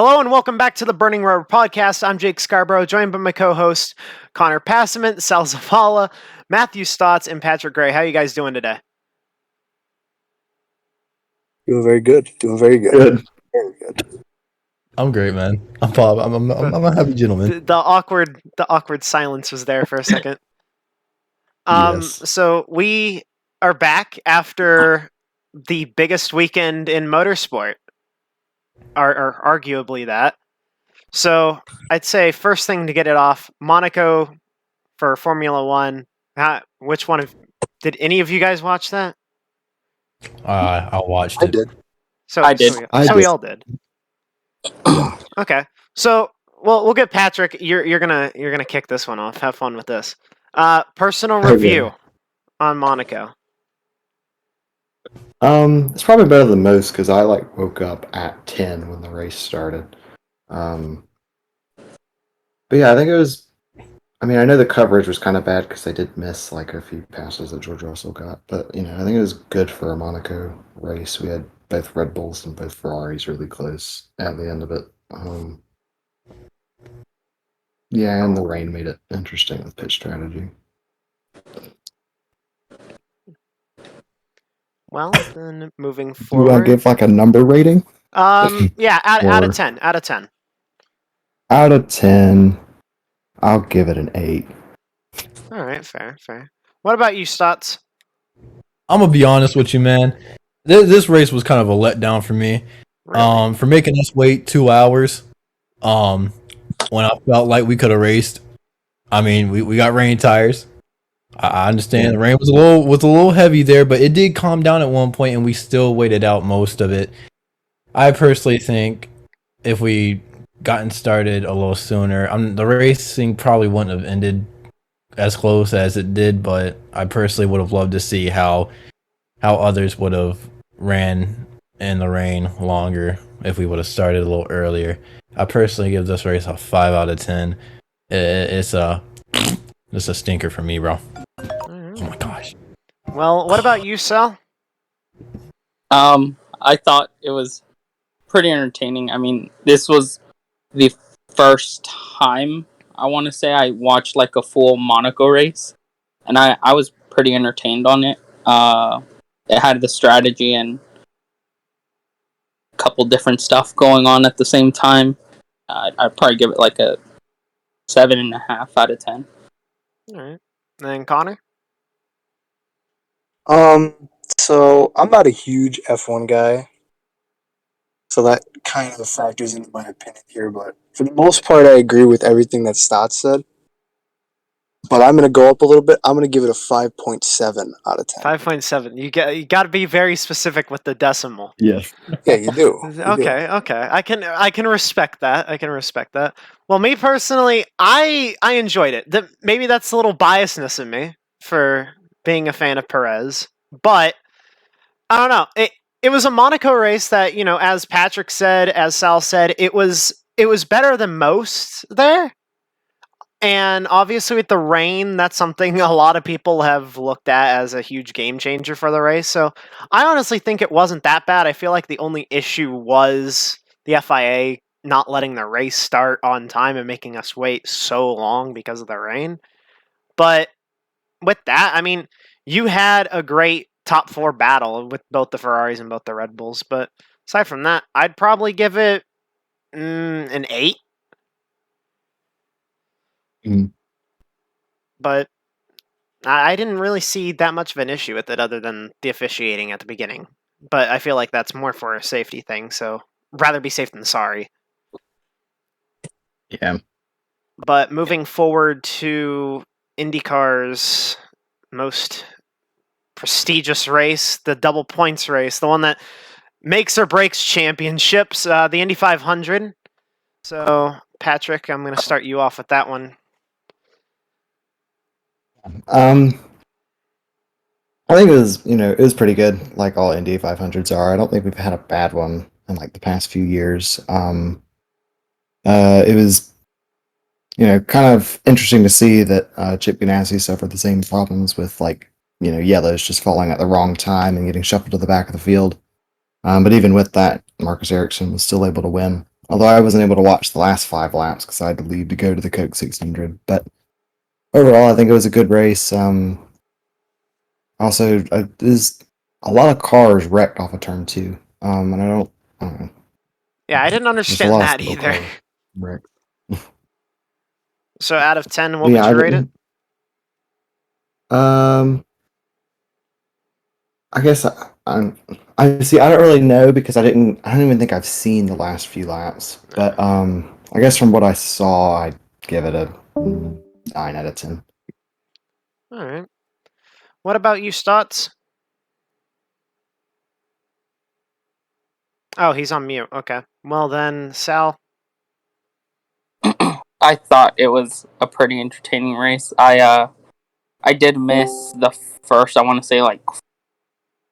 Hello and welcome back to the Burning Rubber Podcast. I'm Jake Scarborough, joined by my co-host Connor Passament, Sal Zavala, Matthew Stotts, and Patrick Gray. How are you guys doing today? Doing very good. Very good. I'm great, man. I'm Bob. I'm a happy gentleman. The awkward silence was there for a second. Yes. So we are back after the biggest weekend in motorsport, or arguably that. So I'd say first thing to get it off, Monaco for Formula One. Did any of you guys watch that? I watched it. I did. I did. I We did. all did. Okay. So we'll get Patrick. You're gonna kick this one off. Have fun with this. Personal review on Monaco. It's probably better than most because I woke up at 10 when the race started. But yeah, I think it was. I mean, I know the coverage was kind of bad because they did miss a few passes that George Russell got, but I think it was good for a Monaco race. We had both Red Bulls and both Ferraris really close at the end of it. Yeah, and the rain made it interesting with pit strategy. Well, then moving Do forward. I give a number rating? Yeah, out of 10. Out of 10. Out of 10, I'll give it an 8. All right, fair. What about you, Stotts? I'm gonna be honest with you, man. This race was kind of a letdown for me. Really? For making us wait 2 hours. When I felt like we could have raced. I mean, we got rain tires. I understand the rain was a little heavy there, but it did calm down at one point, and we still waited out most of it. I personally think if we gotten started a little sooner, the racing probably wouldn't have ended as close as it did, but I personally would have loved to see how others would have ran in the rain longer if we would have started a little earlier. I personally give this race a 5 out of 10. It's a stinker for me, bro. Oh my gosh. Well, what about you, Sal? I thought it was pretty entertaining. I mean, this was the first time I want to say I watched a full Monaco race, and I was pretty entertained on it. It had the strategy and a couple different stuff going on at the same time. I'd probably give it a 7.5 out of 10. All right. And then Connor? So I'm not a huge F1 guy, so that kind of factors into my opinion here. But for the most part, I agree with everything that Stotts said. But I'm gonna go up a little bit. I'm gonna give it a 5.7 out of 10. 5.7. You got to be very specific with the decimal. Yes. Yeah, you do. Okay. I can respect that. Well, me personally, I enjoyed it. Maybe that's a little biasness in me for being a fan of Perez, but I don't know. It was a Monaco race that, as Patrick said, as Sal said, it was better than most there. And obviously with the rain, that's something a lot of people have looked at as a huge game changer for the race. So I honestly think it wasn't that bad. I feel like the only issue was the FIA not letting the race start on time and making us wait so long because of the rain. But with that, I mean, you had a great top 4 battle with both the Ferraris and both the Red Bulls. But aside from that, I'd probably give it an 8. But I didn't really see that much of an issue with it other than the officiating at the beginning. But I feel like that's more for a safety thing, so rather be safe than sorry. Yeah. But moving forward to IndyCar's most prestigious race, the double points race, the one that makes or breaks championships, the Indy 500. So, Patrick, I'm going to start you off with that one. I think it was pretty good, like all Indy 500s are. I don't think we've had a bad one in the past few years. It was, kind of interesting to see that Chip Ganassi suffered the same problems with yellows just falling at the wrong time and getting shuffled to the back of the field. But even with that, Marcus Ericsson was still able to win. Although I wasn't able to watch the last 5 laps because I had to leave to go to the Coke 600. But overall, I think it was a good race. Also, there's a lot of cars wrecked off of turn 2. And I don't know. Yeah, I didn't There's a understand lot of that slow either. cars wrecked. So out of 10, what But would yeah, you rate it? I guess I see. I don't really know because I don't even think I've seen the last few laps. But I guess from what I saw, I'd give it a 9 out of 10. All right. What about you, Stotts? Oh, he's on mute. Okay. Well then, Sal. I thought it was a pretty entertaining race. I did miss the first, I want to say, like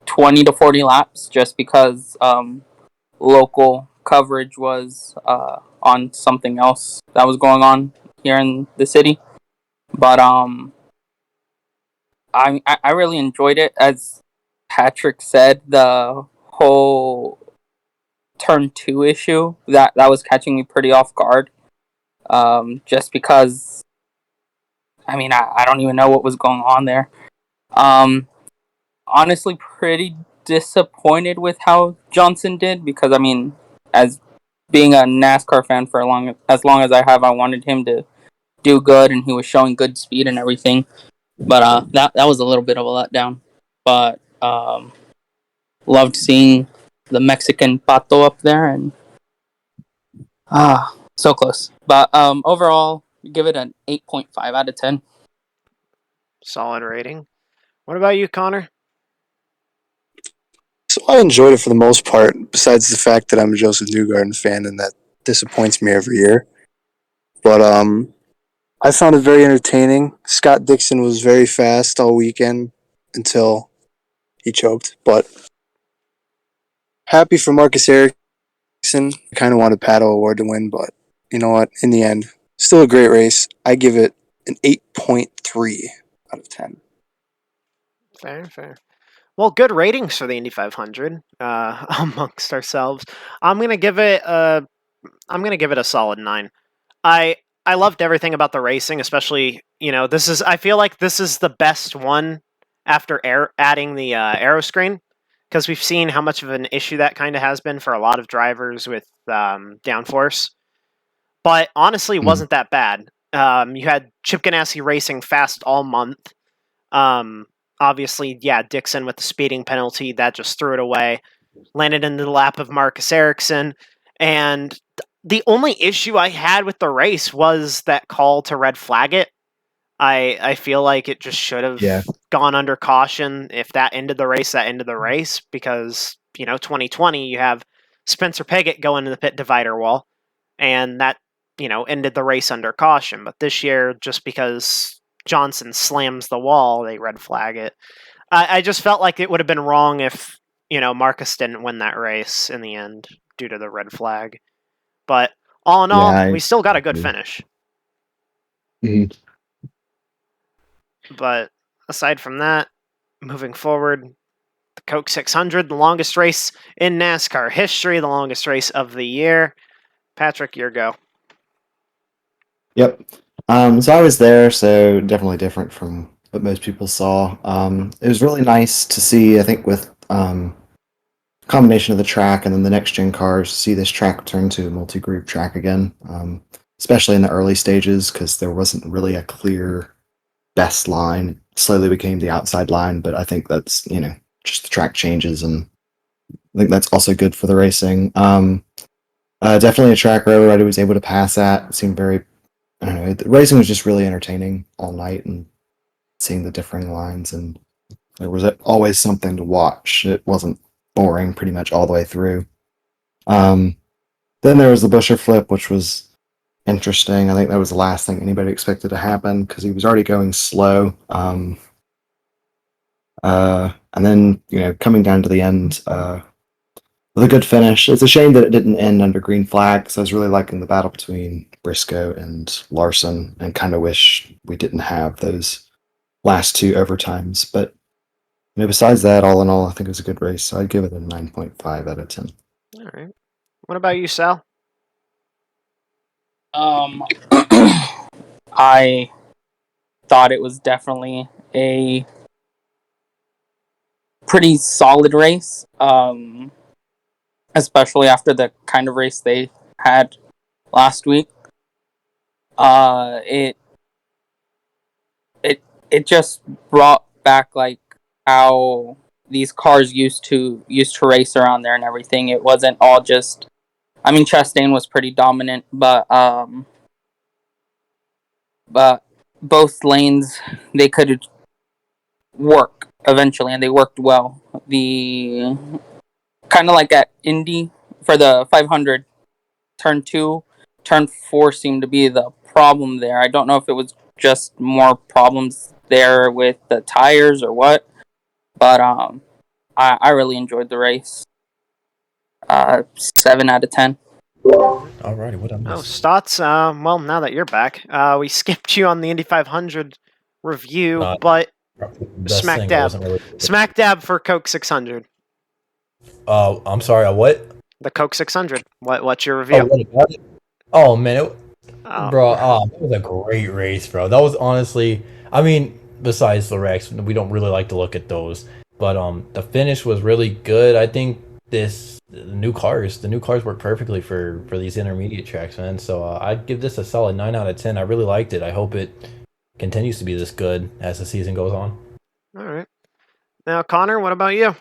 20 to 40 laps just because local coverage was on something else that was going on here in the city. But I really enjoyed it. As Patrick said, the whole turn 2 issue that was catching me pretty off guard. Just because I don't even know what was going on there. Honestly, pretty disappointed with how Johnson did because as being a NASCAR fan for as long as I have, I wanted him to do good, and he was showing good speed and everything. But that was a little bit of a letdown. But loved seeing the Mexican Pato up there, and so close. But overall, give it an 8.5 out of 10. Solid rating. What about you, Connor? So I enjoyed it for the most part, besides the fact that I'm a Joseph Newgarden fan and that disappoints me every year. But I found it very entertaining. Scott Dixon was very fast all weekend until he choked. But happy for Marcus Ericsson. I kind of wanted Pato Award to win, but you know what? In the end, still a great race. I give it an 8.3 out of 10. Fair. Well, good ratings for the Indy 500 amongst ourselves. I'm gonna give it a solid 9. I loved everything about the racing, especially I feel like this is the best one after adding the aero screen because we've seen how much of an issue that kind of has been for a lot of drivers with downforce. But honestly, it wasn't that bad. You had Chip Ganassi racing fast all month. Obviously, yeah, Dixon with the speeding penalty that just threw it away. Landed in the lap of Marcus Ericsson, and the only issue I had with the race was that call to red flag it. I feel like it just should have gone under caution. If that ended the race, that ended the race because 2020 you have Spencer Pigot going to the pit divider wall, and that ended the race under caution. But this year, just because Johnson slams the wall, they red flag it. I just felt like it would have been wrong if Marcus didn't win that race in the end due to the red flag. But all in all, we still got a good finish. Mhm. But aside from that, moving forward, the Coke 600, the longest race in NASCAR history, the longest race of the year. Patrick, your go. Yep. So I was there, so definitely different from what most people saw. It was really nice to see, I think, with combination of the track and then the next gen cars, see this track turn to a multi-group track again, especially in the early stages because there wasn't really a clear best line. It slowly became the outside line, but I think that's just the track changes, and I think that's also good for the racing. Definitely a track where everybody was able to pass at. It seemed very, I don't know, the racing was just really entertaining all night, and seeing the differing lines, and there was always something to watch. It wasn't boring pretty much all the way through. Then there was the Busher flip, which was interesting. I think that was the last thing anybody expected to happen because he was already going slow. And then coming down to the end with a good finish. It's a shame that it didn't end under green flag because I was really liking the battle between Briscoe and Larson, and kind of wish we didn't have those last 2 overtimes. But besides that, all in all, I think it was a good race. So I'd give it a 9.5 out of 10. All right. What about you, Sal? I thought it was definitely a pretty solid race, especially after the kind of race they had last week. It it just brought back like how these cars used to race around there and everything. It wasn't all just. I mean, Chastain was pretty dominant, but both lanes they could work eventually, and they worked well. The kind of like at Indy for the 500, turn 2, turn 4 seemed to be the problem there. I don't know if it was just more problems there with the tires or what, but I really enjoyed the race. 7 out of 10. Alrighty, what I Oh, missed? Stotts, well, now that you're back, we skipped you on the Indy 500 review, Not but best smack thing. I dab. wasn't really. Smack dab for Coke 600. I'm sorry. What? The Coke 600. What's your Oh, review? what about it? Oh man, Oh. bro. That was a great race, bro. That was honestly. I mean, besides the wrecks, we don't really like to look at those. But the finish was really good. I think the new cars work perfectly for these intermediate tracks, man. So I'd give this a solid 9 out of 10. I really liked it. I hope it continues to be this good as the season goes on. All right. Now, Connor, what about you?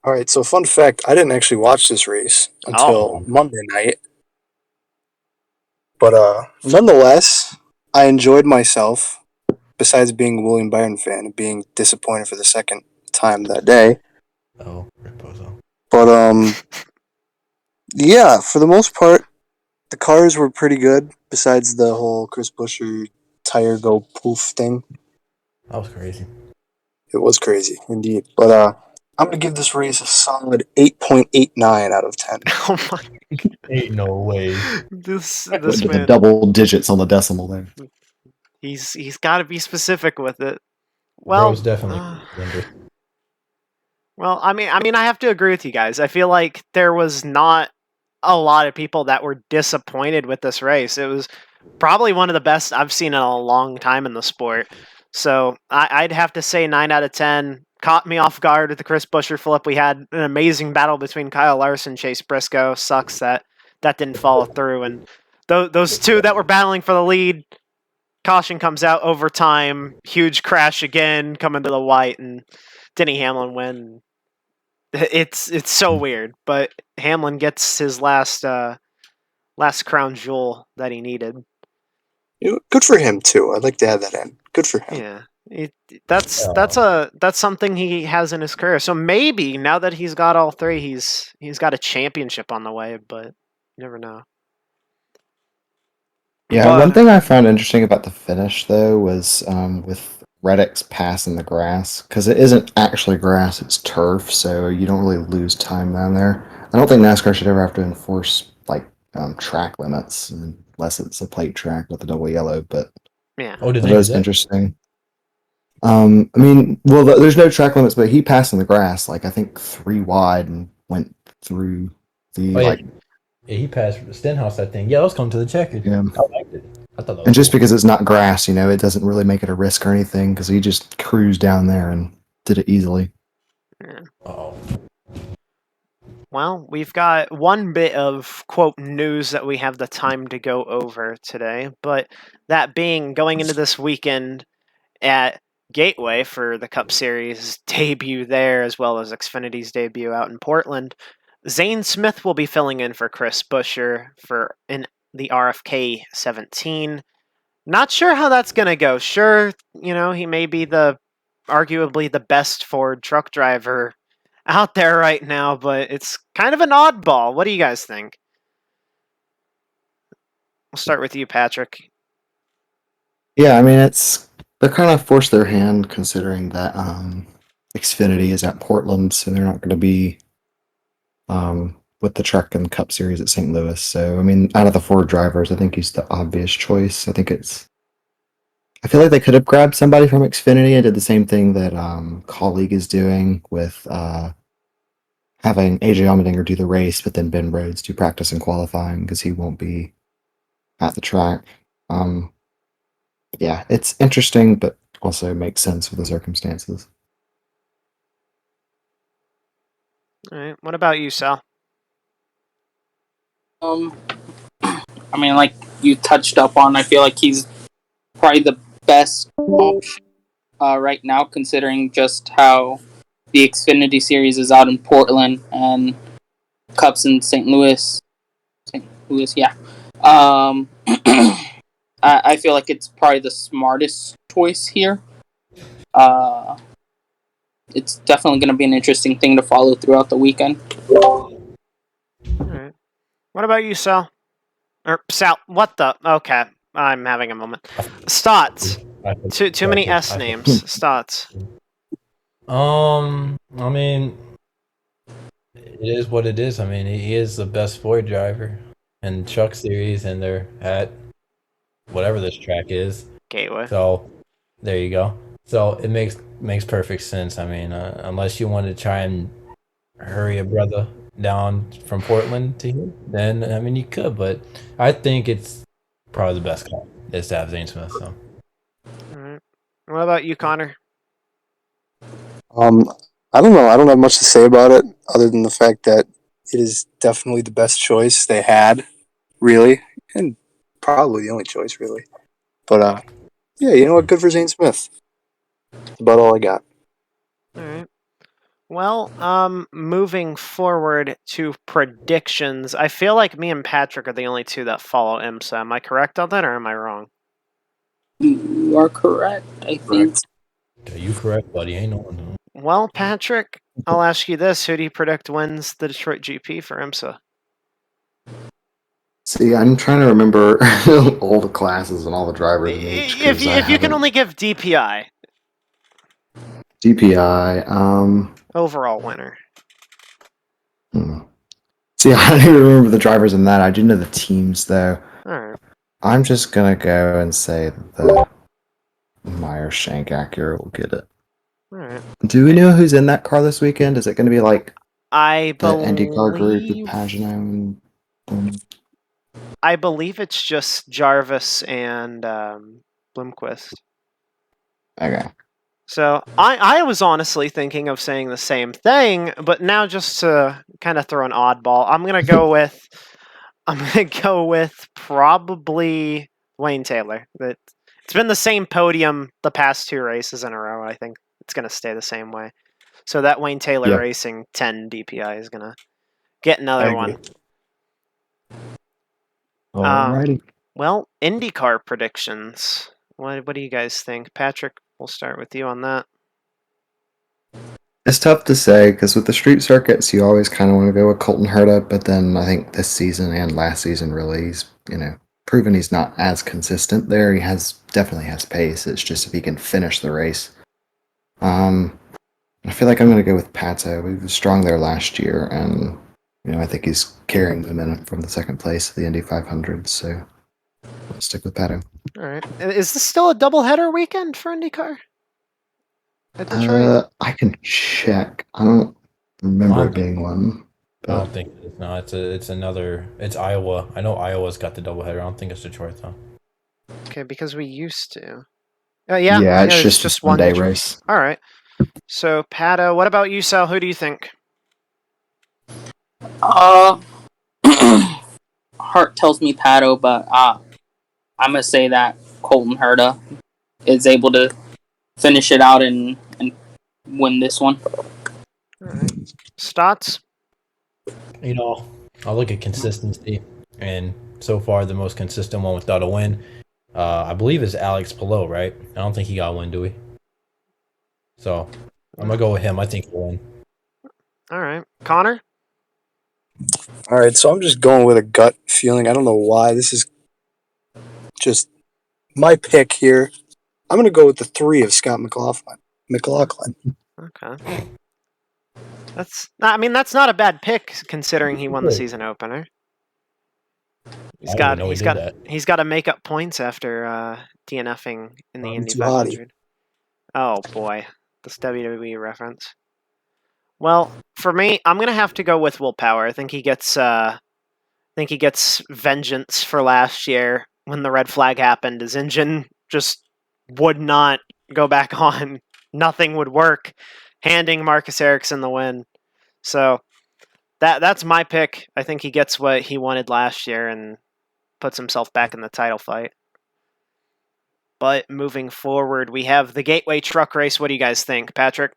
All right, so fun fact, I didn't actually watch this race until Monday night. But nonetheless, I enjoyed myself, besides being a William Byron fan and being disappointed for the second time that day. Oh, Reposo. But yeah, for the most part, the cars were pretty good, besides the whole Chris Buescher tire go poof thing. That was crazy. It was crazy, indeed. But I'm going to give this race a solid 8.89 out of 10. Oh my! Ain't no way. This Went to the man. double digits on the decimal there. He's got to be specific with it. Well, Bro's definitely. well, I mean, I have to agree with you guys. I feel like there was not a lot of people that were disappointed with this race. It was probably one of the best I've seen in a long time in the sport. So I'd have to say 9 out of 10. Caught me off guard with the Chris Buescher flip. We had an amazing battle between Kyle Larson, Chase Briscoe. Sucks that didn't follow through. And those two that were battling for the lead, caution comes out, overtime, huge crash again, coming to the white, and Denny Hamlin win. It's so weird, but Hamlin gets his last crown jewel that he needed. Good for him too. I'd like to add that in. Good for him. Yeah, that's something he has in his career. So maybe now that he's got all three, he's got a championship on the way. But you never know. Yeah, one thing I found interesting about the finish though was with Reddick's pass in the grass, because it isn't actually grass, it's turf, so you don't really lose time down there. I don't think NASCAR should ever have to enforce like track limits unless it's a plate track with a double yellow, but yeah, Oh, did that they was do that? interesting. I mean, well, there's no track limits, but he passed in the grass, like I think 3 wide and went through the Oh, yeah. like. Yeah, he passed Stenhouse that thing. Yeah, let's come to the checkered. Yeah. I liked it. I thought that was And just cool. because it's not grass, it doesn't really make it a risk or anything because he just cruised down there and did it easily. Oh. Well, we've got one bit of, quote, news that we have the time to go over today, but that being going into this weekend at Gateway for the Cup Series debut there, as well as Xfinity's debut out in Portland, Zane Smith will be filling in for Chris Buescher in the RFK 17. Not sure how that's going to go. Sure, he may be arguably the best Ford truck driver out there right now, but it's kind of an oddball. What do you guys think? We'll start with you, Patrick. Yeah, I mean, they're kind of forced their hand considering that Xfinity is at Portland, so they're not going to be with the truck and Cup Series at St. Louis. So, I mean, out of the 4 drivers, I think he's the obvious choice. I feel like they could have grabbed somebody from Xfinity and did the same thing that Colleague is doing with having AJ Allmendinger do the race, but then Ben Rhodes do practice and qualifying because he won't be at the track. Yeah, it's interesting, but also makes sense for the circumstances. All right. What about you, Sal? Um, I mean, like you touched up on, I feel like he's probably the best option right now, considering just how the Xfinity Series is out in Portland and Cups in St. Louis. St. Louis, yeah. I feel like it's probably the smartest choice here. Uh, it's definitely going to be an interesting thing to follow throughout the weekend. All right. What about you, Sal? Or Sal? What the? Okay, I'm having a moment. Stotts. Too many S names. Stotts. I mean, it is what it is. I mean, he is the best Ford driver in Truck Series, and they're at whatever this track is. Gateway. So there you go. So it makes perfect sense. I mean, unless you want to try and hurry a brother down from Portland to here, then I mean you could, but I think it's probably the best call is to have Zane Smith. So All right. What about you, Connor? I don't know. I don't have much to say about it other than the fact that it is definitely the best choice they had, really, and probably the only choice, really. But yeah, you know what? Good for Zane Smith. That's about all I got. All right. Well, moving forward to predictions, I feel like me and Patrick are the only two that follow IMSA. Am I correct on that, or am I wrong? You are correct, I think. yeah, you correct, buddy. Ain't no one. Well, Patrick, I'll ask you this: who do you predict wins the Detroit GP for IMSA? See, I'm trying to remember all the classes and all the drivers in each If because I you can haven't only give DPI DPI. overall winner. See, I don't even remember the drivers in that. I do know the teams though. All right. I'm just gonna go and say the Meyer Shank Acura will get it. All right. Do we know who's in that car this weekend? Is it going to be like I the Indycar group with believe Pagano and I believe it's just Jarvis and Bloomquist. Okay. So I was honestly thinking of saying the same thing, but now just to kind of throw an oddball, I'm gonna go with probably Wayne Taylor. It's been the same podium the past two races in a row. I think it's gonna stay the same way. So that Wayne Taylor Yeah. Racing 10 DPI is gonna get I another agree. one. Alrighty. Well, IndyCar predictions. What do you guys think, Patrick? We'll start with you on that. It's tough to say because with the street circuits, you always kind of want to go with Colton Herta, but then I think this season and last season, really, he's proven he's not as consistent there. He definitely has pace. It's just if he can finish the race. I feel like I'm going to go with Pato. He was strong there last year, and I think he's carrying the momentum from the second place of the Indy 500. So I'll stick with Pato. All right. Is this still a doubleheader weekend for IndyCar at Detroit? I can check. I don't remember it being one. I don't think it is. No, it's another. It's Iowa. I know Iowa's got the doubleheader. I don't think it's Detroit though. Okay, because we used to. Yeah, it's just one day race. All right. So, Pato, what about you, Sal? Who do you think? Heart tells me Pato, but I'm gonna say that Colton Herta is able to finish it out and win this one. All right. Stotts? I'll look at consistency, and so far the most consistent one without a win, I believe is Alex Palou, right? I don't think he got a win, do we? So I'm gonna go with him. I think he'll win. All right. Connor? All right, so I'm just going with a gut feeling. I don't know why. This is just my pick here. I'm going to go with the 3 of Scott McLaughlin. Okay. That's not a bad pick considering he won the season opener. He's got to make up points after DNFing in the Indy 500. Oh boy, this WWE reference. Well, for me, I'm gonna have to go with Will Power. I think he gets think he gets vengeance for last year when the red flag happened. His engine just would not go back on. Nothing would work, handing Marcus Ericsson the win. So that's my pick. I think he gets what he wanted last year and puts himself back in the title fight. But moving forward, we have the Gateway Truck Race. What do you guys think, Patrick?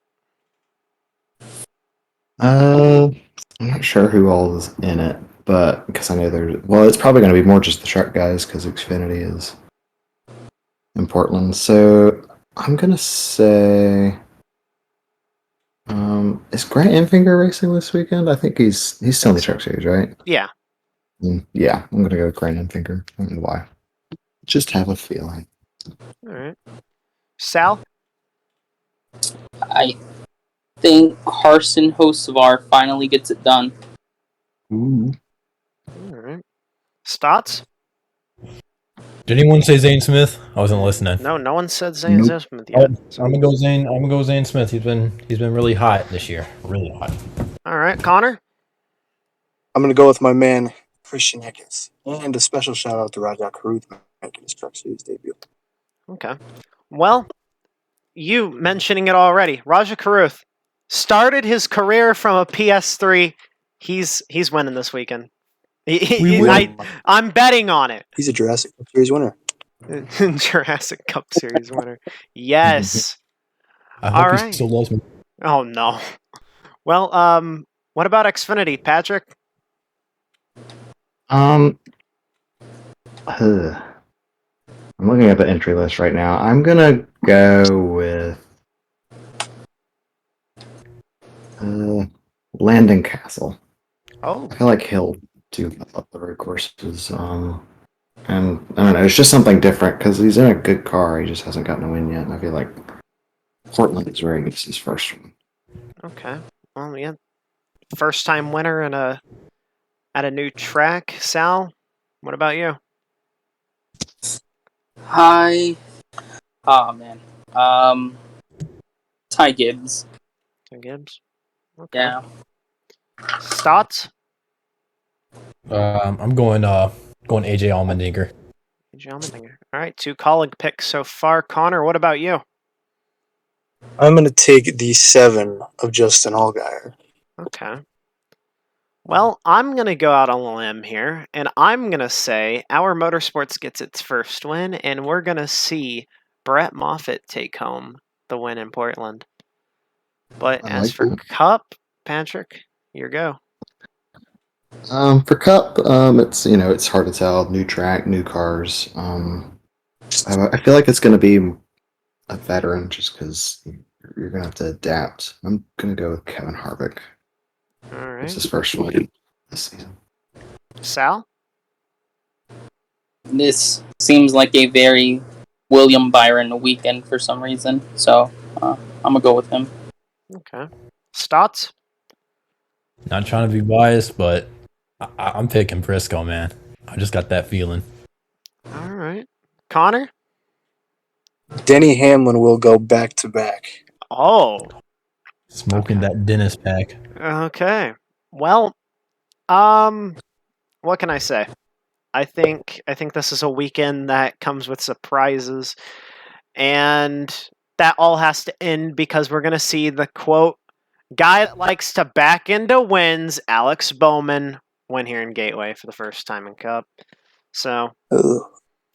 I'm not sure who all is in it, but because I know there's. Well, it's probably going to be more just the truck guys because Xfinity is in Portland. So I'm going to say. Is Grant Enfinger racing this weekend? I think he's still in the truck series, right? Yeah. Yeah, I'm going to go with Grant Enfinger. I don't know why. Just have a feeling. All right. Sal? I think Carson Hocevar finally gets it done. Ooh. All right. Stotts? Did anyone say Zane Smith? I wasn't listening. No one said Zane Nope. Smith Oh, yet. I'm gonna go Zane. I'm gonna go Zane Smith. He's been really hot this year. Really hot. All right. Connor? I'm going to go with my man, Christian Eckes. And a special shout out to Rajah Caruth making his Truck Series debut. Okay. Well, you mentioning it already. Raja Caruth started his career from a PS3. He's winning this weekend. We win. I'm betting on it. He's a Jurassic Series winner. Jurassic Cup Series winner. Yes. I hope All he right. still loves me. Oh no. Well, what about Xfinity, Patrick? I'm looking at the entry list right now. I'm gonna go with Landon Castle. Oh, I feel like he'll do up the road courses. And I don't know, it's just something different because he's in a good car. He just hasn't gotten a win yet. And I feel like Portland is where he gets his first one. okay. Well, yeah. First time winner at a new track. Sal, what about you? Oh man. Ty Gibbs. Gibbs. Okay. Yeah. Stotts? I'm going AJ Allmendinger. All right, 2 colleague picks so far. Connor, what about you? I'm going to take the 7 of Justin Allgaier. Okay. Well, I'm going to go out on a limb here, and I'm going to say Our Motorsports gets its first win, and we're going to see Brett Moffitt take home the win in Portland. But I as like for that. Cup, Patrick, your go. For Cup, it's hard to tell. New track, new cars. I feel like it's going to be a veteran just because you're going to have to adapt. I'm going to go with Kevin Harvick. All right. It's his first one this season. Sal? This seems like a very William Byron weekend for some reason. So I'm gonna go with him. Okay. Stotts? Not trying to be biased, but I'm picking Briscoe, man. I just got that feeling. All right. Connor? Denny Hamlin will go back to back. Oh, Smoking that Dennis pack. okay. Well, what can I say? I think this is a weekend that comes with surprises, and that all has to end because we're gonna see the quote guy that likes to back into wins, Alex Bowman, win here in Gateway for the first time in Cup. So Ugh.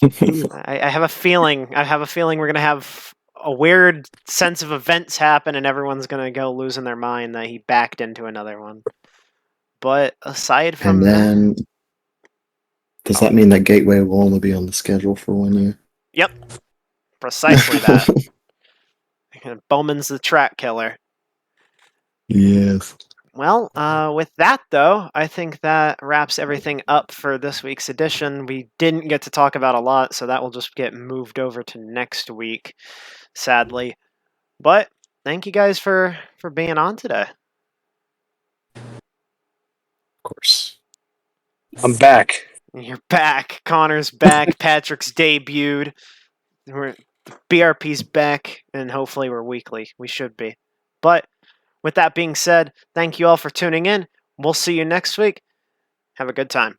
I have a feeling. We're gonna have a weird sense of events happen, and everyone's gonna go losing their mind that he backed into another one. But aside from And then, does that mean that Gateway will only be on the schedule for 1 year? yep, precisely that. Bowman's the track killer. Yes. Well, with that, though, I think that wraps everything up for this week's edition. We didn't get to talk about a lot, so that will just get moved over to next week, sadly. But thank you guys for being on today. Of course. I'm back. You're back. Connor's back. Patrick's debuted. The BRP's back, and hopefully we're weekly. We should be. But with that being said, thank you all for tuning in. We'll see you next week. Have a good time.